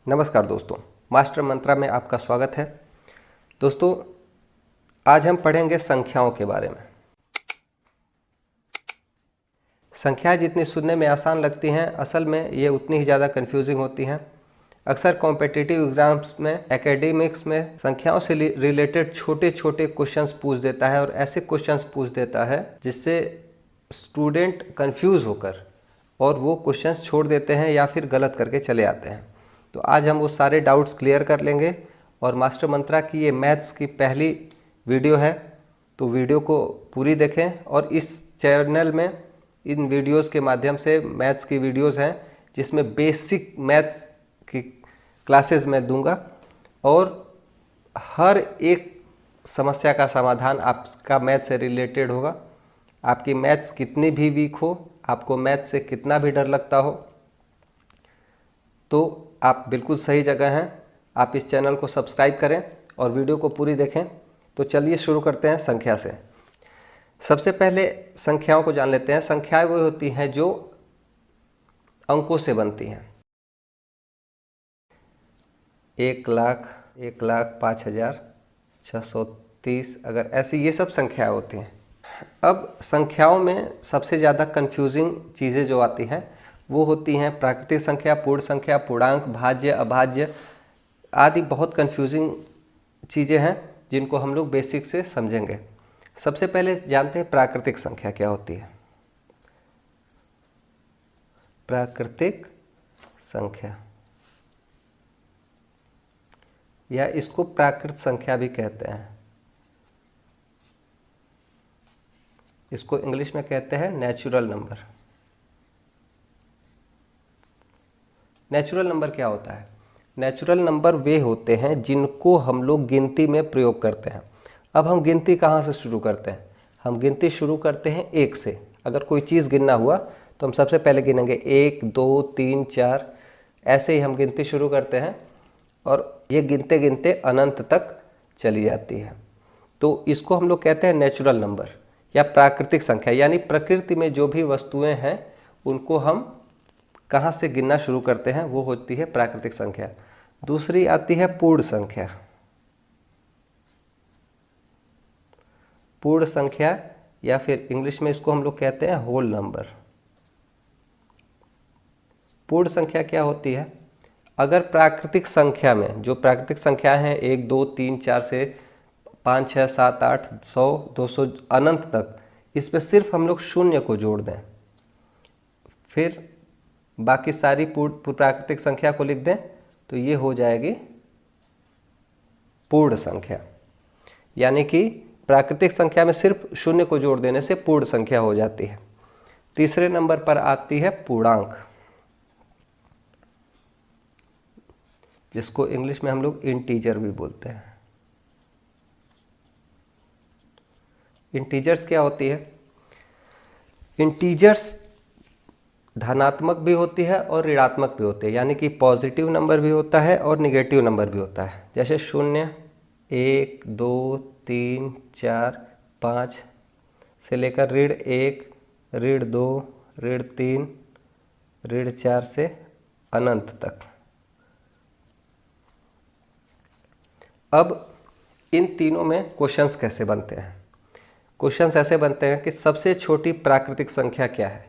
नमस्कार दोस्तों, मास्टर मंत्रा में आपका स्वागत है। दोस्तों, आज हम पढ़ेंगे संख्याओं के बारे में। संख्याएं जितनी सुनने में आसान लगती हैं, असल में ये उतनी ही ज़्यादा कंफ्यूजिंग होती हैं। अक्सर कॉम्पिटिटिव एग्ज़ाम्स में, एकेडमिक्स में संख्याओं से रिलेटेड छोटे छोटे क्वेश्चंस पूछ देता है और ऐसे क्वेश्चंस पूछ देता है जिससे स्टूडेंट कंफ्यूज होकर और वो क्वेश्चंस छोड़ देते हैं या फिर गलत करके चले आते हैं। तो आज हम वो सारे डाउट्स क्लियर कर लेंगे। और मास्टर मंत्रा की ये मैथ्स की पहली वीडियो है, तो वीडियो को पूरी देखें। और इस चैनल में इन वीडियोस के माध्यम से मैथ्स की वीडियोस हैं जिसमें बेसिक मैथ्स की क्लासेस मैं दूंगा और हर एक समस्या का समाधान आपका मैथ्स से रिलेटेड होगा। आपकी मैथ्स कितनी भी वीक हो, आपको मैथ्स से कितना भी डर लगता हो, तो आप बिल्कुल सही जगह हैं। आप इस चैनल को सब्सक्राइब करें और वीडियो को पूरी देखें। तो चलिए शुरू करते हैं संख्या से। सबसे पहले संख्याओं को जान लेते हैं। संख्याएं वो होती हैं जो अंकों से बनती हैं। 1,00,000, 1,05,630, अगर ऐसी ये सब संख्याएं होती हैं। अब संख्याओं में सबसे ज़्यादा कंफ्यूजिंग चीज़ें जो आती हैं वो होती हैं प्राकृतिक संख्या, पूर्ण संख्या, पूर्णांक, भाज्य, अभाज्य आदि। बहुत कंफ्यूजिंग चीज़ें हैं जिनको हम लोग बेसिक से समझेंगे। सबसे पहले जानते हैं प्राकृतिक संख्या क्या होती है। प्राकृतिक संख्या या इसको प्राकृत संख्या भी कहते हैं। इसको इंग्लिश में कहते हैं नेचुरल नंबर। नेचुरल नंबर क्या होता है? नेचुरल नंबर वे होते हैं जिनको हम लोग गिनती में प्रयोग करते हैं। अब हम गिनती कहाँ से शुरू करते हैं? हम गिनती शुरू करते हैं 1 से। अगर कोई चीज़ गिनना हुआ तो हम सबसे पहले गिनेंगे 1, 2, 3, 4, ऐसे ही हम गिनती शुरू करते हैं और ये गिनते गिनते अनंत तक चली जाती है। तो इसको हम लोग कहते हैं नेचुरल नंबर या प्राकृतिक संख्या। यानी प्रकृति में जो भी वस्तुएं हैं उनको हम कहाँ से गिनना शुरू करते हैं, वो होती है प्राकृतिक संख्या। दूसरी आती है पूर्ण संख्या। पूर्ण संख्या या फिर इंग्लिश में इसको हम लोग कहते हैं होल नंबर। पूर्ण संख्या क्या होती है? अगर प्राकृतिक संख्या में जो प्राकृतिक संख्याएं हैं 1, 2, 3, 4 से 5, 6, 7, 8, 100, 200 अनंत तक, इसमें सिर्फ हम लोग शून्य को जोड़ दें, फिर बाकी सारी प्राकृतिक संख्या को लिख दें, तो ये हो जाएगी पूर्ण संख्या। यानी कि प्राकृतिक संख्या में सिर्फ शून्य को जोड़ देने से पूर्ण संख्या हो जाती है। तीसरे नंबर पर आती है पूर्णांक, जिसको इंग्लिश में हम लोग इंटीजर भी बोलते हैं। इंटीजर्स क्या होती है? इंटीजर्स धनात्मक भी होती है और ऋणात्मक भी होती है। यानी कि पॉजिटिव नंबर भी होता है और निगेटिव नंबर भी होता है। जैसे 0, 1, 2, 3, 4, 5 से लेकर -1, -2, -3, -4 से अनंत तक। अब इन तीनों में क्वेश्चंस कैसे बनते हैं? क्वेश्चंस ऐसे बनते हैं कि सबसे छोटी प्राकृतिक संख्या क्या है,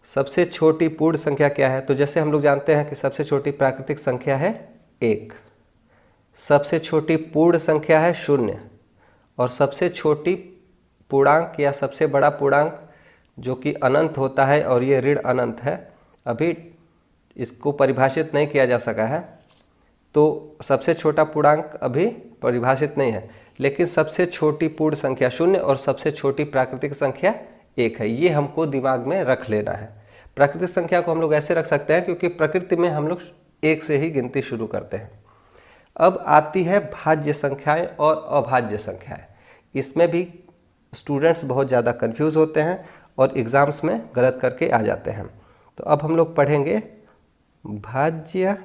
सबसे छोटी पूर्ण संख्या क्या है। तो जैसे हम लोग जानते हैं कि सबसे छोटी प्राकृतिक संख्या है 1, सबसे छोटी पूर्ण संख्या है 0 और सबसे छोटी पूर्णांक या सबसे बड़ा पूर्णांक जो कि अनंत होता है और ये ऋण अनंत है, अभी इसको परिभाषित नहीं किया जा सका है, तो सबसे छोटा पूर्णांक अभी परिभाषित नहीं है। लेकिन सबसे छोटी पूर्ण संख्या 0 और सबसे छोटी प्राकृतिक संख्या 1 है। ये हमको दिमाग में रख लेना है। प्राकृतिक संख्या को हम लोग ऐसे रख सकते हैं क्योंकि प्रकृति में हम लोग 1 से ही गिनती शुरू करते हैं। अब आती है भाज्य संख्याएं और अभाज्य संख्याएं। इसमें भी स्टूडेंट्स बहुत ज़्यादा कंफ्यूज होते हैं और एग्ज़ाम्स में गलत करके आ जाते हैं। तो अब हम लोग पढ़ेंगे भाज्य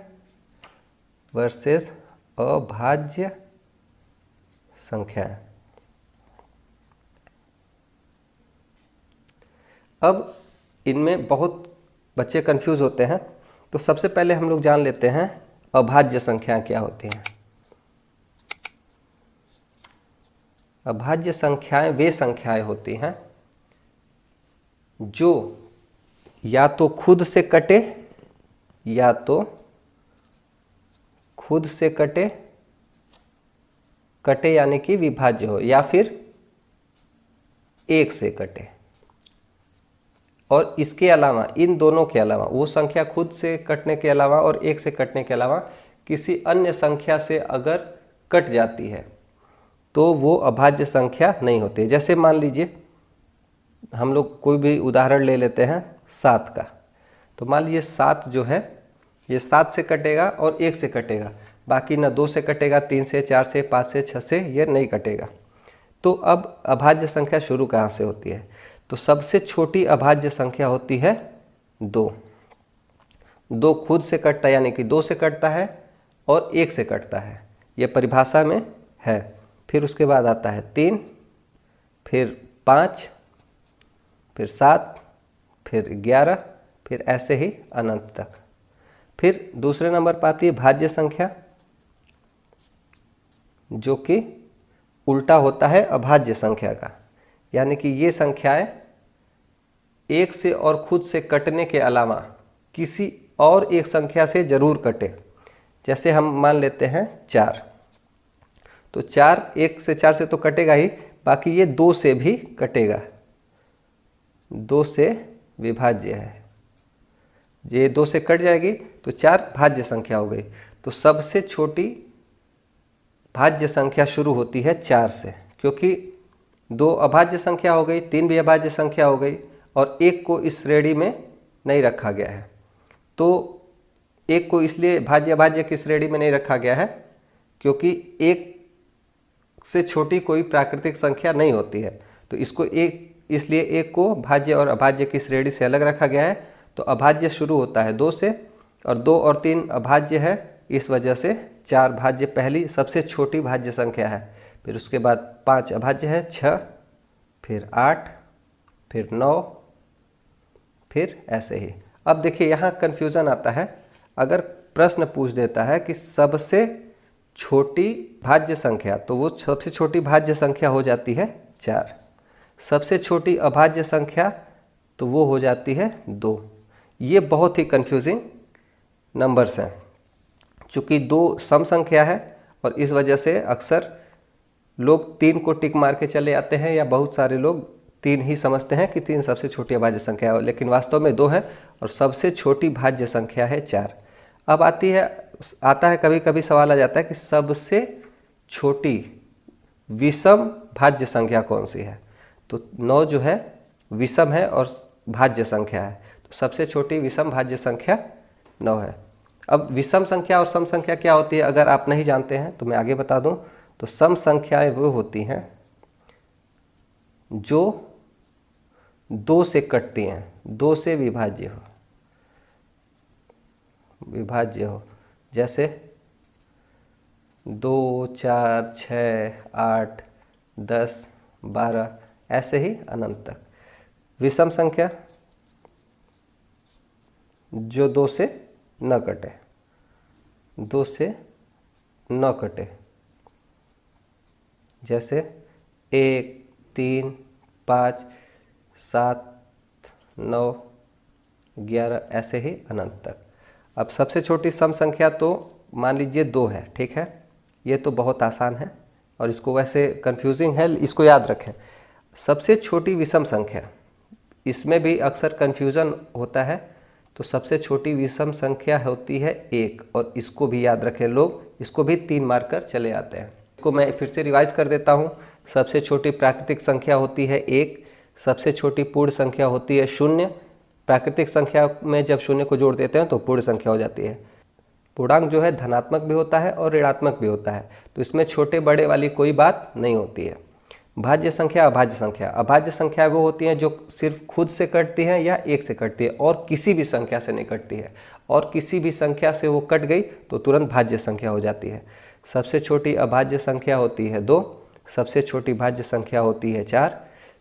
वर्सेस अभाज्य संख्याएं। अब इनमें बहुत बच्चे कंफ्यूज होते हैं। तो सबसे पहले हम लोग जान लेते हैं अभाज्य संख्याएं क्या होती हैं? अभाज्य संख्याएं वे संख्याएं होती हैं जो या तो खुद से कटे, या तो खुद से कटे यानी कि विभाज्य हो, या फिर एक से कटे। और इसके अलावा, इन दोनों के अलावा, वो संख्या खुद से कटने के अलावा और एक से कटने के अलावा किसी अन्य संख्या से अगर कट जाती है तो वो अभाज्य संख्या नहीं होती। जैसे मान लीजिए हम लोग कोई भी उदाहरण ले लेते हैं 7 का। तो मान लीजिए 7 जो है ये 7 से कटेगा और 1 से कटेगा, बाकी ना 2 से कटेगा, 3 से, 4 से, 5 से, 6 से ये नहीं कटेगा। तो अब अभाज्य संख्या शुरू कहाँ से होती है? तो सबसे छोटी अभाज्य संख्या होती है 2। 2 खुद से कटता है यानी कि 2 से कटता है और 1 से कटता है, ये परिभाषा में है। फिर उसके बाद आता है 3, फिर 5, फिर 7, फिर 11, फिर ऐसे ही अनंत तक। फिर दूसरे नंबर पर आती है भाज्य संख्या, जो कि उल्टा होता है अभाज्य संख्या का, यानी कि ये संख्याएं एक से और खुद से कटने के अलावा किसी और एक संख्या से जरूर कटे। जैसे हम मान लेते हैं 4, तो 4 1 से 4 से तो कटेगा ही, बाकी ये 2 से भी कटेगा, 2 से विभाज्य है, ये 2 से कट जाएगी तो 4 भाज्य संख्या हो गई। तो सबसे छोटी भाज्य संख्या शुरू होती है 4 से, क्योंकि 2 अभाज्य संख्या हो गई, 3 भी अभाज्य संख्या हो गई और 1 को इस श्रेणी में नहीं रखा गया है। तो 1 को इसलिए भाज्य अभाज्य की श्रेणी में नहीं रखा गया है क्योंकि 1 से छोटी कोई प्राकृतिक संख्या नहीं होती है। तो इसको इसलिए 1 को भाज्य और अभाज्य की श्रेणी से अलग रखा गया है। तो अभाज्य शुरू होता है 2 से, और 2 और 3 अभाज्य है, इस वजह से 4 भाज्य पहली सबसे छोटी भाज्य संख्या है। फिर उसके बाद 5 अभाज्य है, 6, फिर 8, फिर 9, फिर ऐसे ही। अब देखिए यहाँ कन्फ्यूज़न आता है, अगर प्रश्न पूछ देता है कि सबसे छोटी भाज्य संख्या, तो वो सबसे छोटी भाज्य संख्या हो जाती है 4। सबसे छोटी अभाज्य संख्या तो वो हो जाती है 2। ये बहुत ही कन्फ्यूजिंग नंबर्स हैं। चूँकि 2 सम संख्या है और इस वजह से अक्सर लोग 3 को टिक मार के चले आते हैं, या बहुत सारे लोग 3 ही समझते हैं कि 3 सबसे छोटी अभाज्य संख्या है, लेकिन वास्तव में 2 है और सबसे छोटी भाज्य संख्या है 4। अब आता है कभी कभी सवाल आ जाता है कि सबसे छोटी विषम भाज्य संख्या कौन सी है? तो 9 जो है विषम है और भाज्य संख्या है, तो सबसे छोटी विषम भाज्य संख्या 9 है। अब विषम संख्या और सम संख्या क्या होती है, अगर आप नहीं जानते हैं तो मैं आगे बता दूं। तो सम संख्याएं वो होती हैं जो 2 से कटती हैं, 2 से विभाज्य हो। जैसे 2, 4, 6, 8, 10, 12, ऐसे ही अनंत तक। विषम संख्या जो 2 से न कटे, 2 से न कटे, जैसे 1, 3, 5, 7, 9, 11, ऐसे ही अनंत तक। अब सबसे छोटी सम संख्या तो मान लीजिए 2 है, ठीक है, ये तो बहुत आसान है और इसको वैसे कंफ्यूजिंग है, इसको याद रखें। सबसे छोटी विषम संख्या, इसमें भी अक्सर कंफ्यूजन होता है। तो सबसे छोटी विषम संख्या होती है 1, और इसको भी याद रखें लोग, इसको भी 3 मारकर चले आते हैं। इसको मैं फिर से रिवाइज कर देता हूँ। सबसे छोटी प्राकृतिक संख्या होती है 1, सबसे छोटी पूर्ण संख्या होती है 0। प्राकृतिक संख्या में जब 0 को जोड़ देते हैं तो पूर्ण संख्या हो जाती है। पूर्णांक जो है धनात्मक भी होता है और ऋणात्मक भी होता है, तो इसमें छोटे बड़े वाली कोई बात नहीं होती है। भाज्य संख्या, अभाज्य संख्या। अभाज्य संख्या वो होती हैं जो सिर्फ खुद से कटती हैं या 1 से कटती है और किसी भी संख्या से नहीं कटती है, और किसी भी संख्या से वो कट गई तो तुरंत भाज्य संख्या हो जाती है। सबसे छोटी अभाज्य संख्या होती है 2, सबसे छोटी भाज्य संख्या होती है 4।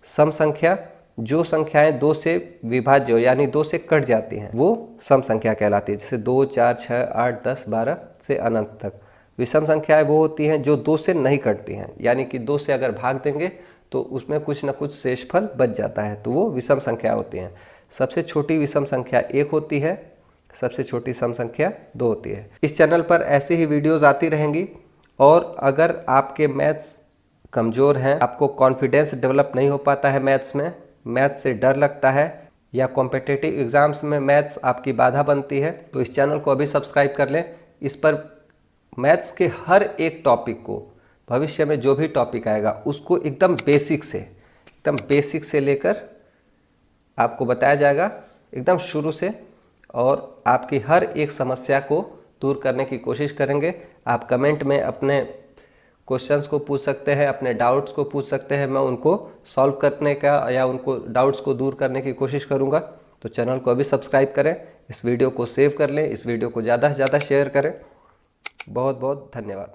सम संख्या जो संख्याएं 2 से विभाज्य हो यानी 2 से कट जाती हैं वो सम संख्या कहलाती है। जैसे 2, 4, 6, 8, 10, 12 से अनंत तक। विषम संख्याएं वो होती हैं जो 2 से नहीं कटती हैं, यानी कि 2 से अगर भाग देंगे तो उसमें कुछ ना कुछ शेषफल बच जाता है, तो वो विषम संख्या होती हैं। सबसे छोटी विषम संख्या 1 होती है, सबसे छोटी सम संख्या 2 होती है। इस चैनल पर ऐसी ही वीडियोज़ आती रहेंगी। और अगर आपके मैथ्स कमज़ोर हैं, आपको कॉन्फिडेंस डेवलप नहीं हो पाता है मैथ्स में, मैथ्स से डर लगता है या कॉम्पिटिटिव एग्ज़ाम्स में मैथ्स आपकी बाधा बनती है, तो इस चैनल को अभी सब्सक्राइब कर लें। इस पर मैथ्स के हर एक टॉपिक को, भविष्य में जो भी टॉपिक आएगा उसको एकदम बेसिक से लेकर आपको बताया जाएगा एकदम शुरू से, और आपकी हर एक समस्या को दूर करने की कोशिश करेंगे। आप कमेंट में अपने क्वेश्चंस को पूछ सकते हैं, अपने डाउट्स को पूछ सकते हैं, मैं उनको सॉल्व करने का या उनको डाउट्स को दूर करने की कोशिश करूंगा। तो चैनल को अभी सब्सक्राइब करें, इस वीडियो को सेव कर लें, इस वीडियो को ज़्यादा से ज़्यादा शेयर करें। बहुत बहुत धन्यवाद।